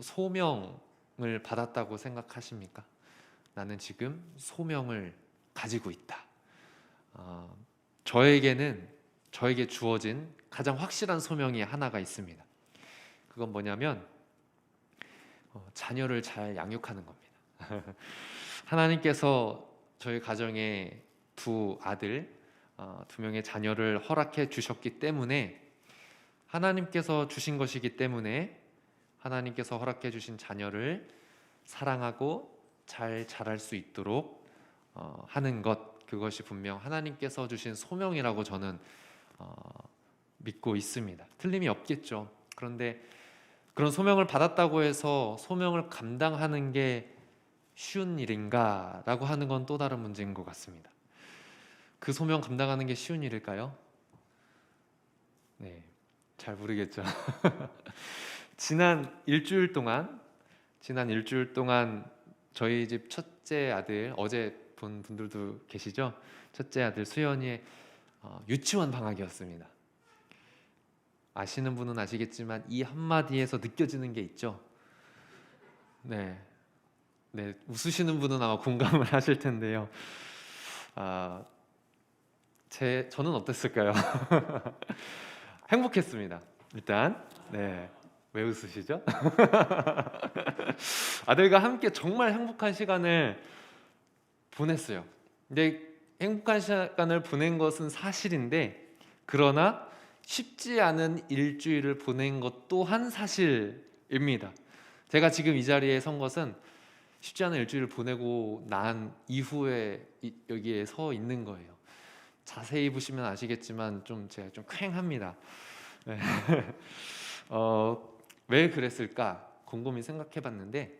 소명을 받았다고 생각하십니까? 나는 지금 소명을 가지고 있다. 저에게 주어진 가장 확실한 소명이 하나가 있습니다. 그건 뭐냐면 자녀를 잘 양육하는 겁니다. 하나님께서 저희 가정에 두 아들, 두 명의 자녀를 허락해 주셨기 때문에, 하나님께서 주신 것이기 때문에 하나님께서 허락해 주신 자녀를 사랑하고 잘 자랄 수 있도록 하는 것, 그것이 분명 하나님께서 주신 소명이라고 저는 믿고 있습니다. 틀림이 없겠죠. 그런데 그런 소명을 받았다고 해서 소명을 감당하는 게 쉬운 일인가 라고 하는 건 또 다른 문제인 것 같습니다. 그 소명 감당하는 게 쉬운 일일까요? 네, 잘 모르겠죠. 지난 일주일 동안 저희 집 첫째 아들, 어제 본 분들도 계시죠? 첫째 아들 수연이의 유치원 방학이었습니다. 아시는 분은 아시겠지만 이 한마디에서 느껴지는 게 있죠. 네, 웃으시는 분은 아마 공감을 하실 텐데요. 저는 어땠을까요? 행복했습니다. 일단, 네. 왜 웃으시죠? 아들과 함께 정말 행복한 시간을 보냈어요. 근데 행복한 시간을 보낸 것은 사실인데, 그러나 쉽지 않은 일주일을 보낸 것 또한 사실입니다. 제가 지금 이 자리에 선 것은 쉽지 않은 일주일을 보내고 난 이후에 여기에 서 있는 거예요. 자세히 보시면 아시겠지만 제가 좀 퀭합니다. 네. 왜 그랬을까 곰곰이 생각해봤는데,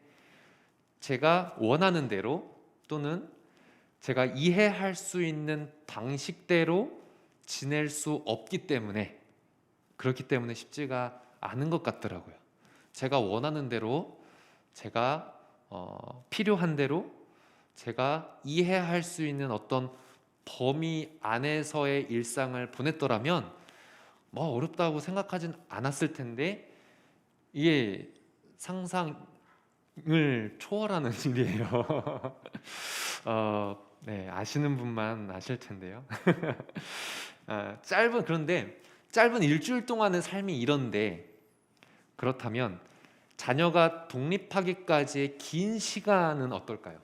제가 원하는 대로 또는 제가 이해할 수 있는 방식대로 지낼 수 없기 때문에, 그렇기 때문에 쉽지가 않은 것 같더라고요. 제가 원하는 대로, 제가 필요한 대로, 제가 이해할 수 있는 어떤 범위 안에서의 일상을 보냈더라면 뭐 어렵다고 생각하진 않았을 텐데, 이게 상상을 초월하는 일이에요. 네, 아시는 분만 아실 텐데요. 그런데 짧은 일주일 동안의 삶이 이런데, 그렇다면 자녀가 독립하기까지의 긴 시간은 어떨까요?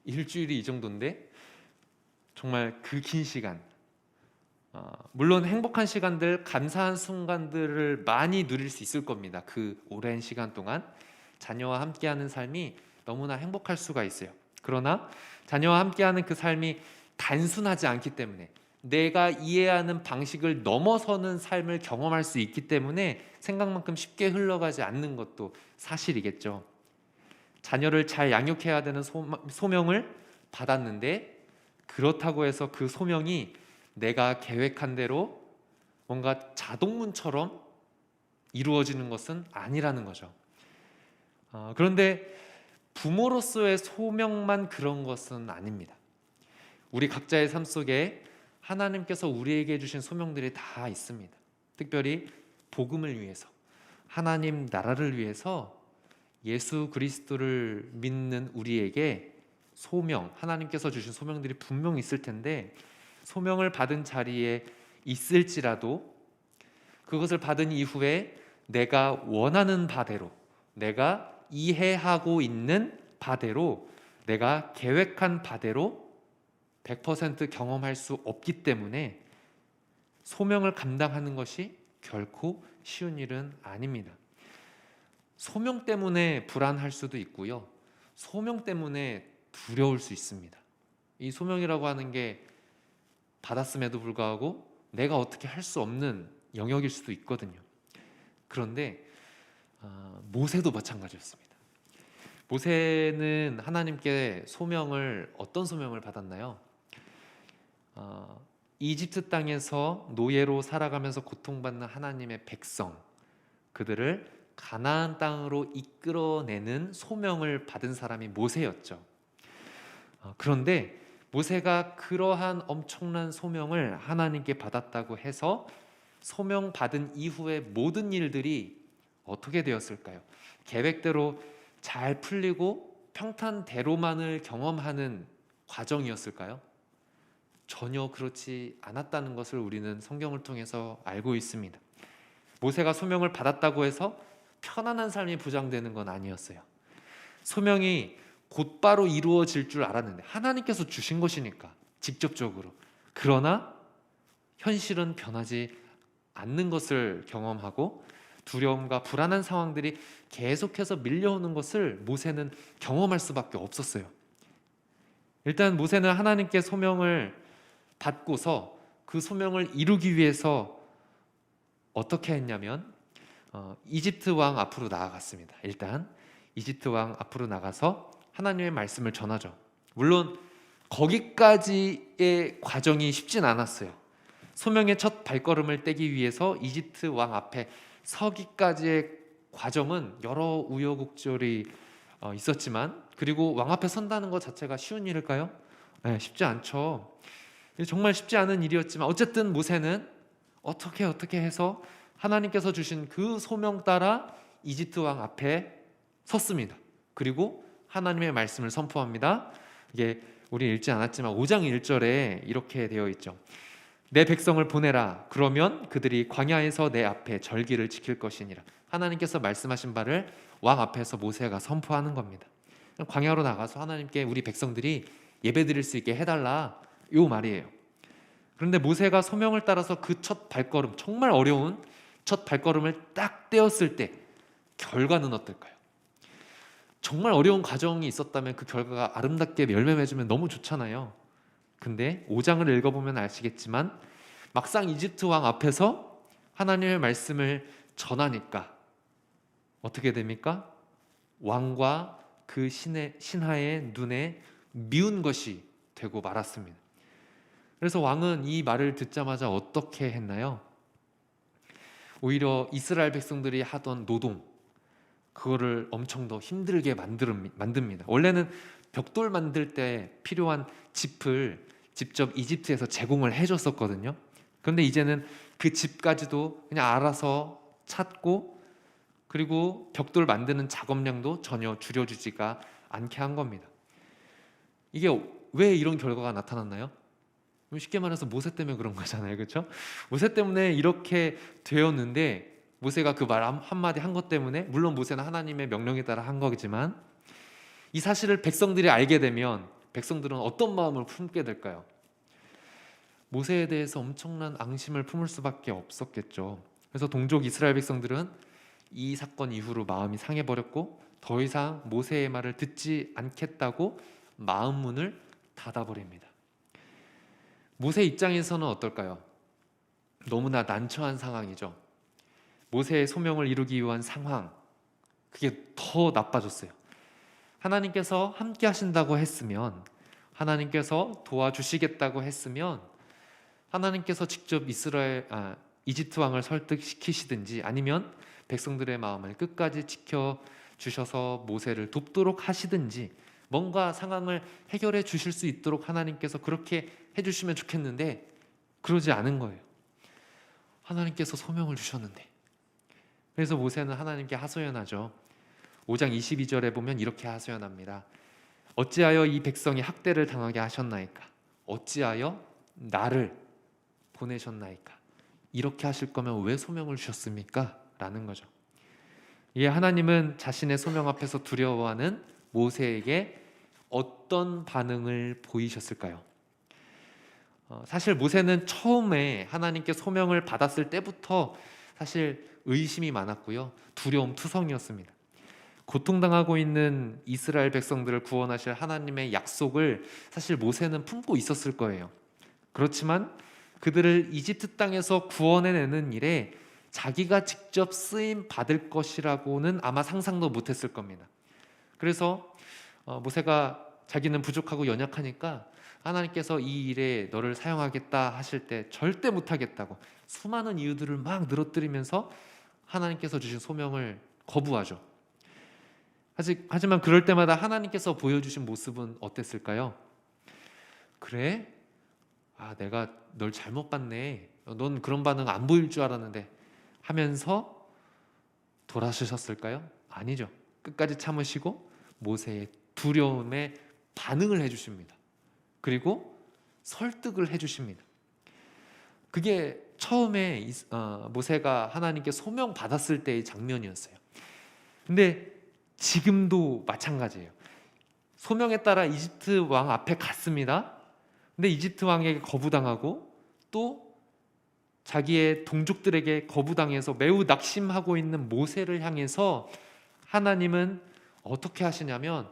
일주일이 이 정도인데 정말 그 긴 시간, 물론 행복한 시간들, 감사한 순간들을 많이 누릴 수 있을 겁니다. 그 오랜 시간 동안 자녀와 함께하는 삶이 너무나 행복할 수가 있어요. 그러나 자녀와 함께하는 그 삶이 단순하지 않기 때문에, 내가 이해하는 방식을 넘어서는 삶을 경험할 수 있기 때문에 생각만큼 쉽게 흘러가지 않는 것도 사실이겠죠. 자녀를 잘 양육해야 되는 소명을 받았는데, 그렇다고 해서 그 소명이 내가 계획한 대로 뭔가 자동문처럼 이루어지는 것은 아니라는 거죠. 그런데 부모로서의 소명만 그런 것은 아닙니다. 우리 각자의 삶 속에 하나님께서 우리에게 주신 소명들이 다 있습니다. 특별히 복음을 위해서, 하나님 나라를 위해서 예수 그리스도를 믿는 우리에게 하나님께서 주신 소명들이 분명히 있을 텐데, 소명을 받은 자리에 있을지라도 그것을 받은 이후에 내가 원하는 바대로, 내가 이해하고 있는 바대로, 내가 계획한 바대로 100% 경험할 수 없기 때문에 소명을 감당하는 것이 결코 쉬운 일은 아닙니다. 소명 때문에 불안할 수도 있고요, 소명 때문에 두려울 수 있습니다. 이 소명이라고 하는 게 받았음에도 불구하고 내가 어떻게 할 수 없는 영역일 수도 있거든요. 그런데 모세도 마찬가지였습니다. 모세는 하나님께 어떤 소명을 받았나요? 이집트 땅에서 노예로 살아가면서 고통받는 하나님의 백성, 그들을 가나안 땅으로 이끌어내는 소명을 받은 사람이 모세였죠. 그런데 모세가 그러한 엄청난 소명을 하나님께 받았다고 해서 소명 받은 이후의 모든 일들이 어떻게 되었을까요? 계획대로 잘 풀리고 평탄대로만을 경험하는 과정이었을까요? 전혀 그렇지 않았다는 것을 우리는 성경을 통해서 알고 있습니다. 모세가 소명을 받았다고 해서 편안한 삶이 보장되는 건 아니었어요. 소명이 곧바로 이루어질 줄 알았는데, 하나님께서 주신 것이니까 직접적으로. 그러나 현실은 변하지 않는 것을 경험하고 두려움과 불안한 상황들이 계속해서 밀려오는 것을 모세는 경험할 수밖에 없었어요. 일단 모세는 하나님께 소명을 받고서 그 소명을 이루기 위해서 어떻게 했냐면 이집트 왕 앞으로 나아갔습니다. 일단 이집트 왕 앞으로 나가서 하나님의 말씀을 전하죠. 물론 거기까지의 과정이 쉽진 않았어요. 소명의 첫 발걸음을 떼기 위해서 이집트 왕 앞에 서기까지의 과정은 여러 우여곡절이 있었지만, 그리고 왕 앞에 선다는 것 자체가 쉬운 일일까요? 네, 쉽지 않죠. 정말 쉽지 않은 일이었지만 어쨌든 모세는 어떻게 해서 하나님께서 주신 그 소명 따라 이집트 왕 앞에 섰습니다. 그리고 하나님의 말씀을 선포합니다. 이게 우리 읽지 않았지만 5장 1절에 이렇게 되어 있죠. 내 백성을 보내라. 그러면 그들이 광야에서 내 앞에 절기를 지킬 것이니라. 하나님께서 말씀하신 바를 왕 앞에서 모세가 선포하는 겁니다. 광야로 나가서 하나님께 우리 백성들이 예배드릴 수 있게 해달라, 요 말이에요. 그런데 모세가 소명을 따라서 그 첫 발걸음, 정말 어려운 첫 발걸음을 딱 떼었을 때 결과는 어떨까요? 정말 어려운 과정이 있었다면 그 결과가 아름답게 열매 맺으면 너무 좋잖아요. 근데 5장을 읽어보면 아시겠지만 막상 이집트 왕 앞에서 하나님의 말씀을 전하니까 어떻게 됩니까? 왕과 그 신하의 눈에 미운 것이 되고 말았습니다. 그래서 왕은 이 말을 듣자마자 어떻게 했나요? 오히려 이스라엘 백성들이 하던 노동, 그거를 엄청 더 힘들게 만듭니다. 원래는 벽돌 만들 때 필요한 짚을 직접 이집트에서 제공을 해줬었거든요. 그런데 이제는 그 짚까지도 그냥 알아서 찾고, 그리고 벽돌 만드는 작업량도 전혀 줄여주지가 않게 한 겁니다. 이게 왜 이런 결과가 나타났나요? 쉽게 말해서 모세 때문에 그런 거잖아요, 그렇죠? 모세 때문에 이렇게 되었는데, 모세가 그 말 한마디 한 것 때문에, 물론 모세는 하나님의 명령에 따라 한 거지만, 이 사실을 백성들이 알게 되면 백성들은 어떤 마음을 품게 될까요? 모세에 대해서 엄청난 앙심을 품을 수밖에 없었겠죠. 그래서 동족 이스라엘 백성들은 이 사건 이후로 마음이 상해버렸고 더 이상 모세의 말을 듣지 않겠다고 마음 문을 닫아버립니다. 모세 입장에서는 어떨까요? 너무나 난처한 상황이죠. 모세의 소명을 이루기 위한 상황, 그게 더 나빠졌어요. 하나님께서 함께 하신다고 했으면, 하나님께서 도와주시겠다고 했으면 하나님께서 직접 이집트 왕을 설득시키시든지, 아니면 백성들의 마음을 끝까지 지켜주셔서 모세를 돕도록 하시든지, 뭔가 상황을 해결해 주실 수 있도록 하나님께서 그렇게 해주시면 좋겠는데 그러지 않은 거예요. 하나님께서 소명을 주셨는데. 그래서 모세는 하나님께 하소연하죠. 5장 22절에 보면 이렇게 하소연합니다. 어찌하여 이 백성이 학대를 당하게 하셨나이까? 어찌하여 나를 보내셨나이까? 이렇게 하실 거면 왜 소명을 주셨습니까? 라는 거죠. 이에 하나님은 자신의 소명 앞에서 두려워하는 모세에게 어떤 반응을 보이셨을까요? 사실 모세는 처음에 하나님께 소명을 받았을 때부터 사실 의심이 많았고요, 두려움 투성이었습니다. 고통당하고 있는 이스라엘 백성들을 구원하실 하나님의 약속을 사실 모세는 품고 있었을 거예요. 그렇지만 그들을 이집트 땅에서 구원해내는 일에 자기가 직접 쓰임 받을 것이라고는 아마 상상도 못했을 겁니다. 그래서 모세가 자기는 부족하고 연약하니까 하나님께서 이 일에 너를 사용하겠다 하실 때 절대 못하겠다고 수많은 이유들을 막 늘어뜨리면서 하나님께서 주신 소명을 거부하죠. 하지만 그럴 때마다 하나님께서 보여주신 모습은 어땠을까요? 그래? 내가 널 잘못 봤네. 넌 그런 반응 안 보일 줄 알았는데 하면서 돌아서셨을까요? 아니죠. 끝까지 참으시고 모세의 두려움에 반응을 해주십니다. 그리고 설득을 해주십니다. 그게 처음에 모세가 하나님께 소명 받았을 때의 장면이었어요. 근데 지금도 마찬가지예요. 소명에 따라 이집트 왕 앞에 갔습니다. 근데 이집트 왕에게 거부당하고 또 자기의 동족들에게 거부당해서 매우 낙심하고 있는 모세를 향해서 하나님은 어떻게 하시냐면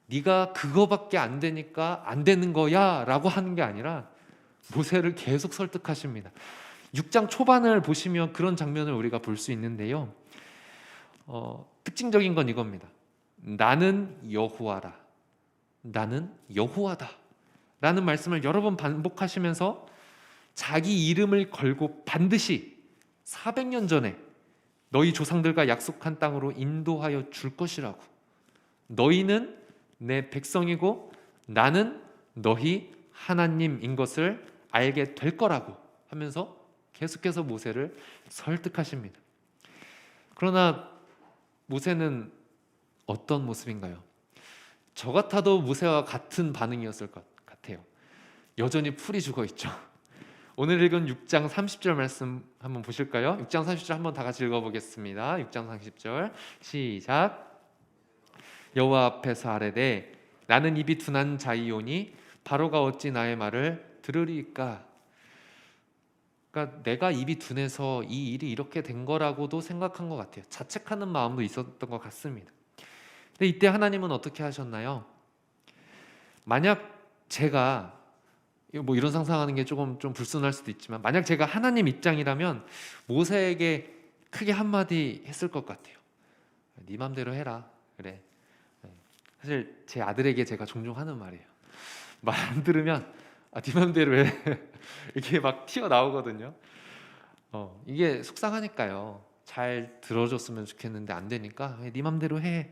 네가 그거밖에 안 되니까 안 되는 거야 라고 하는 게 아니라 모세를 계속 설득하십니다. 6장 초반을 보시면 그런 장면을 우리가 볼 수 있는데요. 특징적인 건 이겁니다. 나는 여호와라. 나는 여호와다 라는 말씀을 여러 번 반복하시면서 자기 이름을 걸고 반드시 400년 전에 너희 조상들과 약속한 땅으로 인도하여 줄 것이라고, 너희는 내 백성이고 나는 너희 하나님인 것을 알게 될 거라고 하면서 계속해서 모세를 설득하십니다. 그러나 모세는 어떤 모습인가요? 저 같아도 모세와 같은 반응이었을 것 같아요. 여전히 풀이 죽어 있죠. 오늘 읽은 6장 30절 말씀 한번 보실까요? 6장 30절 한번 다 같이 읽어보겠습니다. 6장 30절 시작. 여호와 앞에서 아뢰되 나는 입이 둔한 자이오니 바로가 어찌 나의 말을 들으리까? 그러니까 내가 입이 둔해서 이 일이 이렇게 된 거라고도 생각한 것 같아요. 자책하는 마음도 있었던 것 같습니다. 근데 이때 하나님은 어떻게 하셨나요? 만약 제가 뭐 이런 상상하는 게 조금 좀 불순할 수도 있지만 만약 제가 하나님 입장이라면 모세에게 크게 한마디 했을 것 같아요. 네 맘대로 해라. 그래. 사실 제 아들에게 제가 종종 하는 말이에요. 말 안 들으면 네 맘대로 해. 이게 막 튀어나오거든요. 이게 속상하니까요. 잘 들어줬으면 좋겠는데 안 되니까 네 맘대로 해.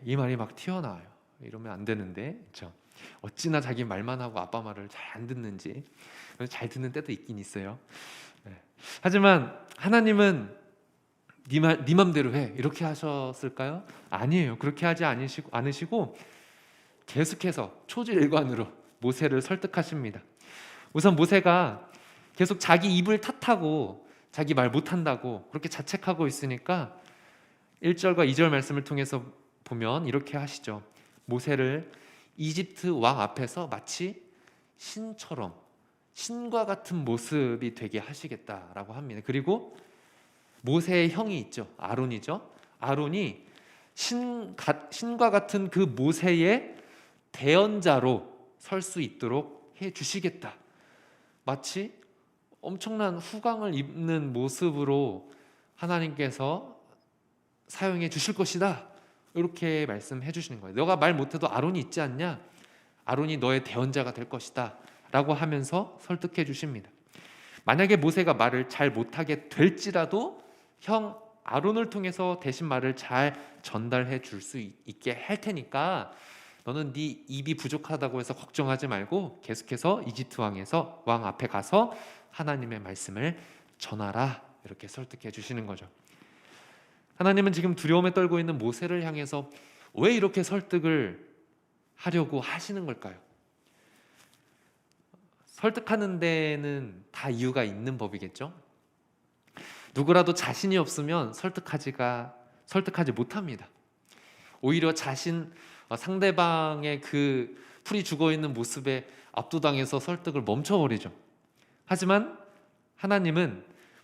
이 말이 막 튀어나와요. 이러면 안 되는데, 그렇죠? 어찌나 자기 말만 하고 아빠 말을 잘 안 듣는지. 잘 듣는 때도 있긴 있어요. 하지만 하나님은 네 맘대로 해 이렇게 하셨을까요? 아니에요. 그렇게 하지 않으시고 계속해서 초지일관으로 모세를 설득하십니다. 우선 모세가 계속 자기 입을 탓하고 자기 말 못한다고 그렇게 자책하고 있으니까 1절과 2절 말씀을 통해서 보면 이렇게 하시죠. 모세를 이집트 왕 앞에서 마치 신처럼, 신과 같은 모습이 되게 하시겠다라고 합니다. 그리고 모세의 형이 있죠. 아론이죠. 아론이 신과 같은 그 모세의 대언자로 설 수 있도록 해 주시겠다. 마치 엄청난 후광을 입는 모습으로 하나님께서 사용해 주실 것이다. 이렇게 말씀해 주시는 거예요. 너가 말 못해도 아론이 있지 않냐? 아론이 너의 대언자가 될 것이다 라고 하면서 설득해 주십니다. 만약에 모세가 말을 잘 못하게 될지라도 형 아론을 통해서 대신 말을 잘 전달해 줄 수 있게 할 테니까 너는 네 입이 부족하다고 해서 걱정하지 말고 계속해서 이집트 왕 앞에 가서 하나님의 말씀을 전하라. 이렇게 설득해 주시는 거죠. 하나님은 지금 두려움에 떨고 있는 모세를 향해서 왜 이렇게 설득을 하려고 하시는 걸까요? 설득하는 데는 다 이유가 있는 법이겠죠? 누구라도 자신이 없으면 설득하지 못합니다. 오히려 상대방의 그 풀이 죽어있는 모습에 압도당해서 설득을 멈춰버리죠. 하지만 하나님은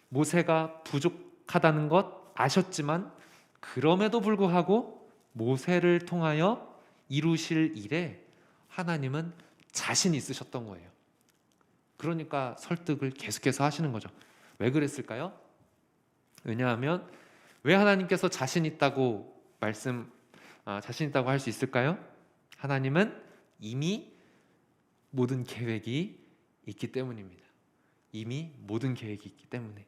모세가 부족하다는 것 아셨지만 그럼에도 불구하고 모세를 통하여 이루실 일에 하나님은 자신 있으셨던 거예요. 그러니까 설득을 계속해서 하시는 거죠. 왜 그랬을까요? 왜냐하면 왜 하나님께서 자신 있다고 할 수 있을까요? 하나님은 이미 모든 계획이 있기 때문입니다. 이미 모든 계획이 있기 때문에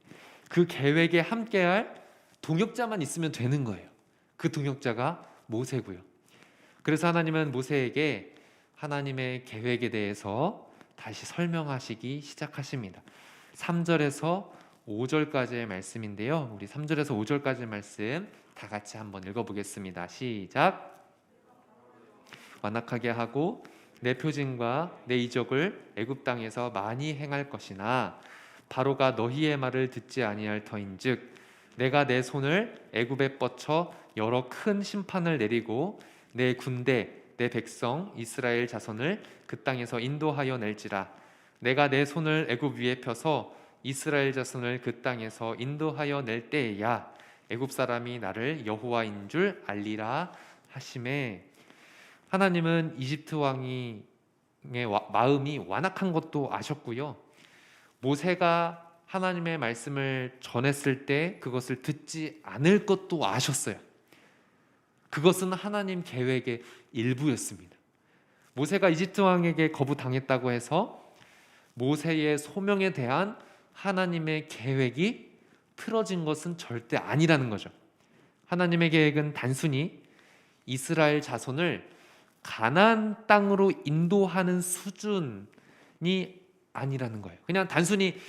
그 계획에 함께할 동역자만 있으면 되는 거예요. 그 동역자가 모세고요. 그래서 하나님은 모세에게 하나님의 계획에 대해서 다시 설명하시기 시작하십니다. 3절에서 5절까지의 말씀인데요. 우리 3절에서 5절까지의 말씀 다 같이 한번 읽어보겠습니다. 시작. 완악하게 하고 내 표징과 내 이적을 애굽 땅에서 많이 행할 것이나 바로가 너희의 말을 듣지 아니할 터인즉 내가 내 손을 애굽에 뻗쳐 여러 큰 심판을 내리고 내 군대 내 백성 이스라엘 자손을 그 땅에서 인도하여 낼지라. 내가 내 손을 애굽 위에 펴서 이스라엘 자손을 그 땅에서 인도하여 낼 때에야 애굽 사람이 나를 여호와인 줄 알리라 하시매. 하나님은 이집트 왕의 마음이 완악한 것도 아셨고요, 모세가 하나님의 말씀을 전했을 때 그것을 듣지 않을 것도 아셨어요. 그것은 하나님 계획의 일부였습니다. 모세가 이집트 왕에게 거부당했다고 해서 모세의 소명에 대한 하나님의 계획이 틀어진 것은 절대 아니라는 거죠. 하나님의 계획은 단순히 이스라엘 자손을 가나안 땅으로 인도하는 수준이 아니라는 거예요. 그냥 단순히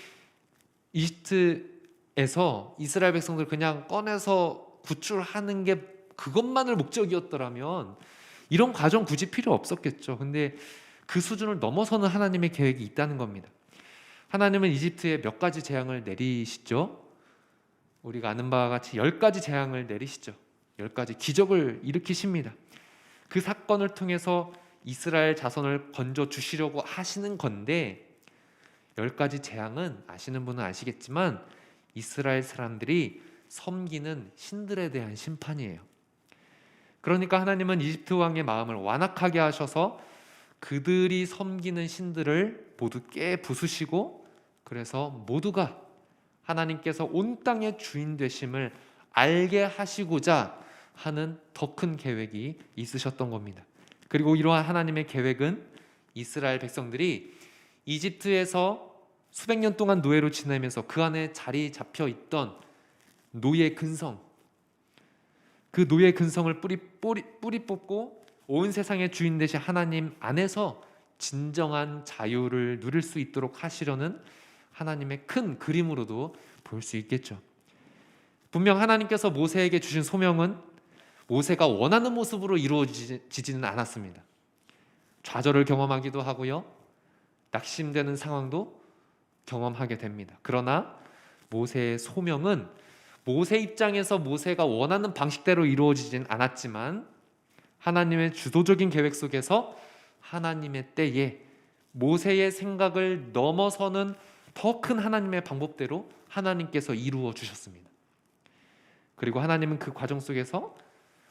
이집트에서 이스라엘 백성들 그냥 꺼내서 구출하는 게 그것만을 목적이었더라면 이런 과정 굳이 필요 없었겠죠. 근데 그 수준을 넘어서는 하나님의 계획이 있다는 겁니다. 하나님은 이집트에 몇 가지 재앙을 내리시죠. 우리가 아는 바와 같이 10가지 재앙을 내리시죠. 10가지 기적을 일으키십니다. 그 사건을 통해서 이스라엘 자손을 건져 주시려고 하시는 건데, 10가지 재앙은 아시는 분은 아시겠지만 이스라엘 사람들이 섬기는 신들에 대한 심판이에요. 그러니까 하나님은 이집트 왕의 마음을 완악하게 하셔서 그들이 섬기는 신들을 모두 깨부수시고, 그래서 모두가 하나님께서 온 땅의 주인 되심을 알게 하시고자 하는 더 큰 계획이 있으셨던 겁니다. 그리고 이러한 하나님의 계획은 이스라엘 백성들이 이집트에서 수백 년 동안 노예로 지내면서 그 안에 자리 잡혀 있던 노예 근성, 그 노예 근성을 뿌리 뽑고 온 세상의 주인 되신 하나님 안에서 진정한 자유를 누릴 수 있도록 하시려는 하나님의 큰 그림으로도 볼 수 있겠죠. 분명 하나님께서 모세에게 주신 소명은 모세가 원하는 모습으로 이루어지지는 않았습니다. 좌절을 경험하기도 하고요, 낙심되는 상황도 경험하게 됩니다. 그러나 모세의 소명은 모세 입장에서 모세가 원하는 방식대로 이루어지진 않았지만 하나님의 주도적인 계획 속에서 하나님의 때에 모세의 생각을 넘어서는 더 큰 하나님의 방법대로 하나님께서 이루어 주셨습니다. 그리고 하나님은 그 과정 속에서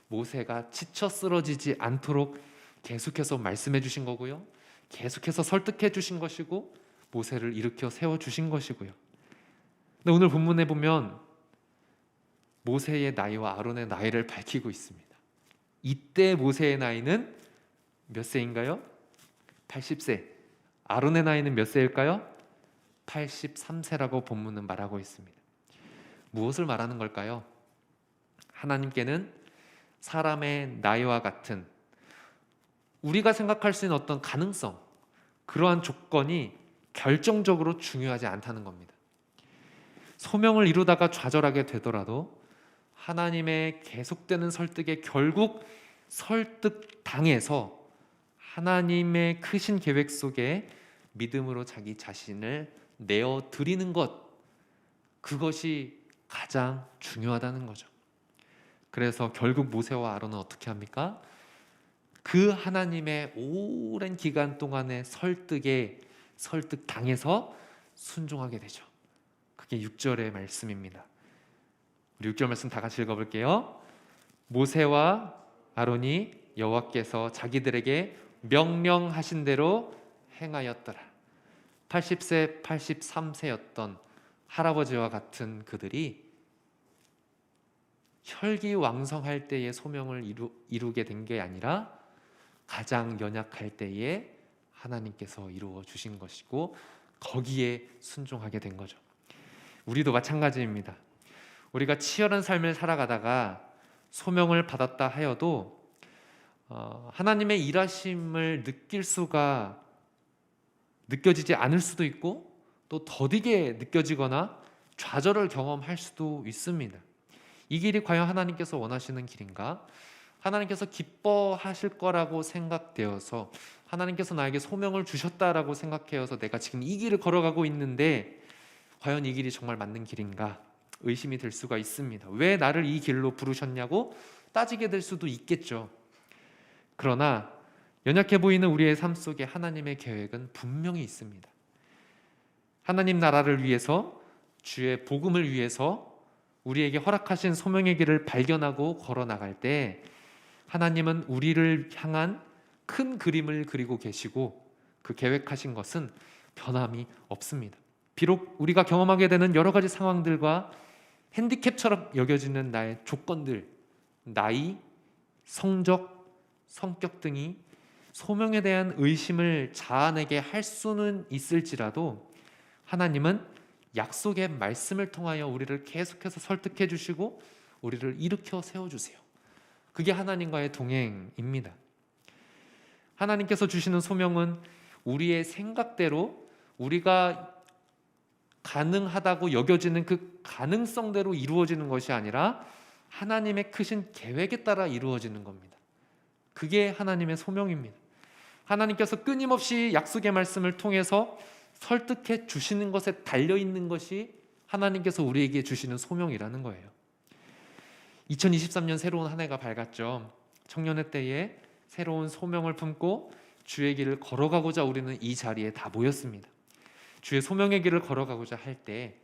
모세가 지쳐 쓰러지지 않도록 계속해서 말씀해 주신 거고요, 계속해서 설득해 주신 것이고, 모세를 일으켜 세워 주신 것이고요. 근데 오늘 본문에 보면 모세의 나이와 아론의 나이를 밝히고 있습니다. 이때 모세의 나이는 몇 세인가요? 80세. 아론의 나이는 몇 세일까요? 83세라고 본문은 말하고 있습니다. 무엇을 말하는 걸까요? 하나님께는 사람의 나이와 같은 우리가 생각할 수 있는 어떤 가능성, 그러한 조건이 결정적으로 중요하지 않다는 겁니다. 소명을 이루다가 좌절하게 되더라도 하나님의 계속되는 설득에 결국 설득당해서 하나님의 크신 계획 속에 믿음으로 자기 자신을 내어드리는 것, 그것이 가장 중요하다는 거죠. 그래서 결국 모세와 아론은 어떻게 합니까? 그 하나님의 오랜 기간 동안의 설득에 설득당해서 순종하게 되죠. 그게 6절의 말씀입니다. 우리 6절 말씀 다 같이 읽어볼게요. 모세와 아론이 여호와께서 자기들에게 명령하신 대로 행하였더라. 80세, 83세였던 할아버지와 같은 그들이 혈기왕성할 때의 소명을 이루게 된 게 아니라 가장 연약할 때에 하나님께서 이루어 주신 것이고 거기에 순종하게 된 거죠. 우리도 마찬가지입니다. 우리가 치열한 삶을 살아가다가 소명을 받았다 하여도 하나님의 일하심을 느껴지지 않을 수도 있고 또 더디게 느껴지거나 좌절을 경험할 수도 있습니다. 이 길이 과연 하나님께서 원하시는 길인가? 하나님께서 기뻐하실 거라고 생각되어서, 하나님께서 나에게 소명을 주셨다라고 생각해서 내가 지금 이 길을 걸어가고 있는데 과연 이 길이 정말 맞는 길인가? 의심이 들 수가 있습니다. 왜 나를 이 길로 부르셨냐고 따지게 될 수도 있겠죠. 그러나 연약해 보이는 우리의 삶 속에 하나님의 계획은 분명히 있습니다. 하나님 나라를 위해서, 주의 복음을 위해서 우리에게 허락하신 소명의 길을 발견하고 걸어나갈 때 하나님은 우리를 향한 큰 그림을 그리고 계시고 그 계획하신 것은 변함이 없습니다. 비록 우리가 경험하게 되는 여러 가지 상황들과 핸디캡처럼 여겨지는 나의 조건들, 나이, 성적, 성격 등이 소명에 대한 의심을 자아내게 할 수는 있을지라도 하나님은 약속의 말씀을 통하여 우리를 계속해서 설득해 주시고 우리를 일으켜 세워주세요. 그게 하나님과의 동행입니다. 하나님께서 주시는 소명은 우리의 생각대로, 우리가 가능하다고 여겨지는 그 가능성대로 이루어지는 것이 아니라 하나님의 크신 계획에 따라 이루어지는 겁니다. 그게 하나님의 소명입니다. 하나님께서 끊임없이 약속의 말씀을 통해서 설득해 주시는 것에 달려있는 것이 하나님께서 우리에게 주시는 소명이라는 거예요. 2023년 새로운 한 해가 밝았죠. 청년의 때에 새로운 소명을 품고 주의 길을 걸어가고자 우리는 이 자리에 다 모였습니다. 주의 소명의 길을 걸어가고자 할 때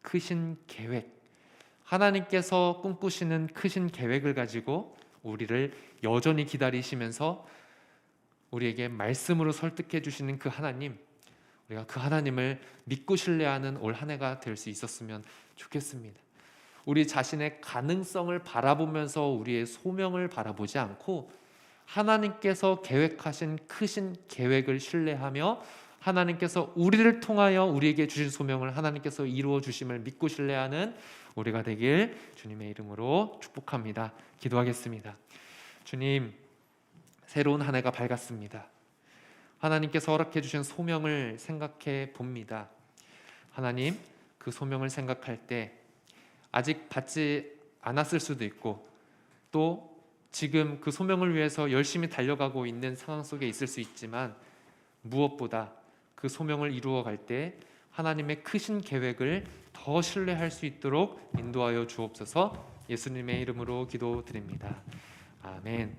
크신 계획, 하나님께서 꿈꾸시는 크신 계획을 가지고 우리를 여전히 기다리시면서 우리에게 말씀으로 설득해 주시는 그 하나님, 우리가 그 하나님을 믿고 신뢰하는 올 한 해가 될 수 있었으면 좋겠습니다. 우리 자신의 가능성을 바라보면서 우리의 소명을 바라보지 않고 하나님께서 계획하신 크신 계획을 신뢰하며 하나님께서 우리를 통하여 우리에게 주신 소명을 하나님께서 이루어 주심을 믿고 신뢰하는 우리가 되길 주님의 이름으로 축복합니다. 기도하겠습니다. 주님, 새로운 한 해가 밝았습니다. 하나님께서 허락해 주신 소명을 생각해 봅니다. 하나님, 그 소명을 생각할 때 아직 받지 않았을 수도 있고 또 지금 그 소명을 위해서 열심히 달려가고 있는 상황 속에 있을 수 있지만 무엇보다 그 소명을 이루어갈 때 하나님의 크신 계획을 더 신뢰할 수 있도록 인도하여 주옵소서. 예수님의 이름으로 기도드립니다. 아멘.